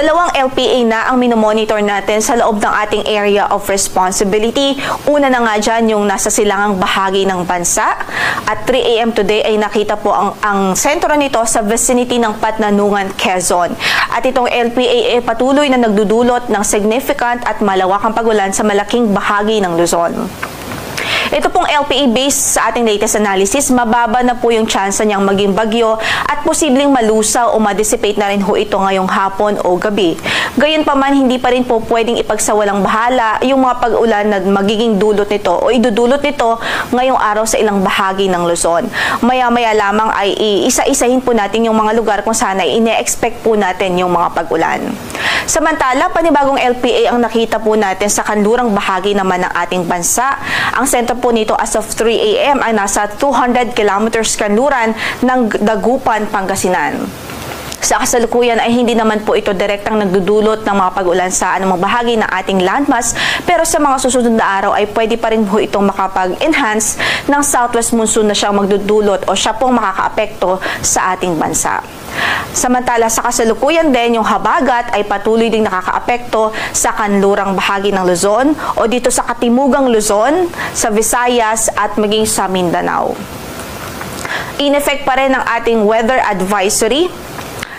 Dalawang LPA na ang minomonitor natin sa loob ng ating area of responsibility. Una na nga dyan yung nasa silangang bahagi ng bansa. At 3 a.m. today ay nakita po ang sentro nito sa vicinity ng Patnanungan, Quezon. At itong LPA ay patuloy na nagdudulot ng significant at malawakang pagulan sa malaking bahagi ng Luzon. Ito pong LPA based sa ating latest analysis, mababa na po yung tsansa niyang maging bagyo at posibleng malusaw o ma-dissipate na rin ho ito ngayong hapon o gabi. Gayunpaman, hindi pa rin po pwedeng ipagsawalang bahala yung mga pag-ulan na magiging dulot nito o idudulot nito ngayong araw sa ilang bahagi ng Luzon. Maya-maya lamang ay isa-isahin po natin yung mga lugar kung saan ay ine-expect po natin yung mga pag-ulan. Samantala, panibagong LPA ang nakita po natin sa kanlurang bahagi naman ng ating bansa. Ang sentro po nito as of 3 a.m. ay nasa 200 kilometers kanluran ng Dagupan, Pangasinan. Sa kasalukuyan ay hindi naman po ito direktang nagdudulot ng mga pag-ulan sa anumang bahagi ng ating landmass, pero sa mga susunod na araw ay pwede pa rin po itong makapag-enhance ng southwest monsoon na siyang magdudulot o siya pong makakaapekto sa ating bansa. Samantala sa kasalukuyan din, yung habagat ay patuloy ding nakakaapekto sa kanlurang bahagi ng Luzon o dito sa katimugang Luzon, sa Visayas at maging sa Mindanao. In effect pa rin ang ating weather advisory.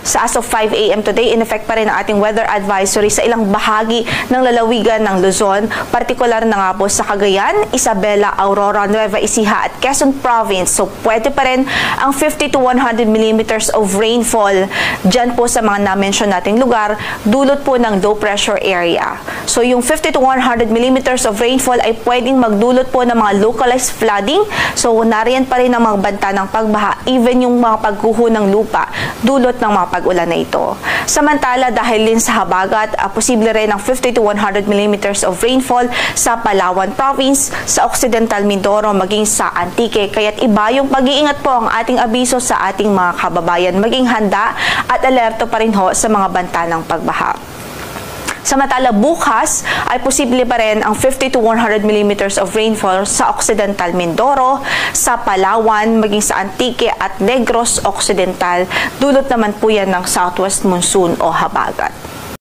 Sa as of 5 a.m. today, in effect pa rin ang ating weather advisory sa ilang bahagi ng lalawigan ng Luzon, partikular na nga po sa Cagayan, Isabela, Aurora, Nueva Ecija at Quezon Province. So pwede pa rin ang 50 to 100 millimeters of rainfall dyan po sa mga na-mention nating lugar, dulot po ng low pressure area. So yung 50 to 100 millimeters of rainfall ay pwedeng magdulot po ng mga localized flooding. So nariyan pa rin ang mga banta ng pagbaha, even yung mga pagguho ng lupa, dulot ng mga pag-ulan na ito. Samantala, dahil din sa habagat, posible rin ang 50 to 100 millimeters of rainfall sa Palawan Province, sa Occidental Mindoro, maging sa Antique. Kaya't iba yung pag-iingat po ang ating abiso sa ating mga kababayan. Maging handa at alerto pa rin ho sa mga banta ng pagbaha. Samantala, bukas ay posible pa rin ang 50 to 100 millimeters of rainfall sa Occidental Mindoro, sa Palawan, maging sa Antique at Negros Occidental. Dulot naman po yan ng southwest monsoon o habagat.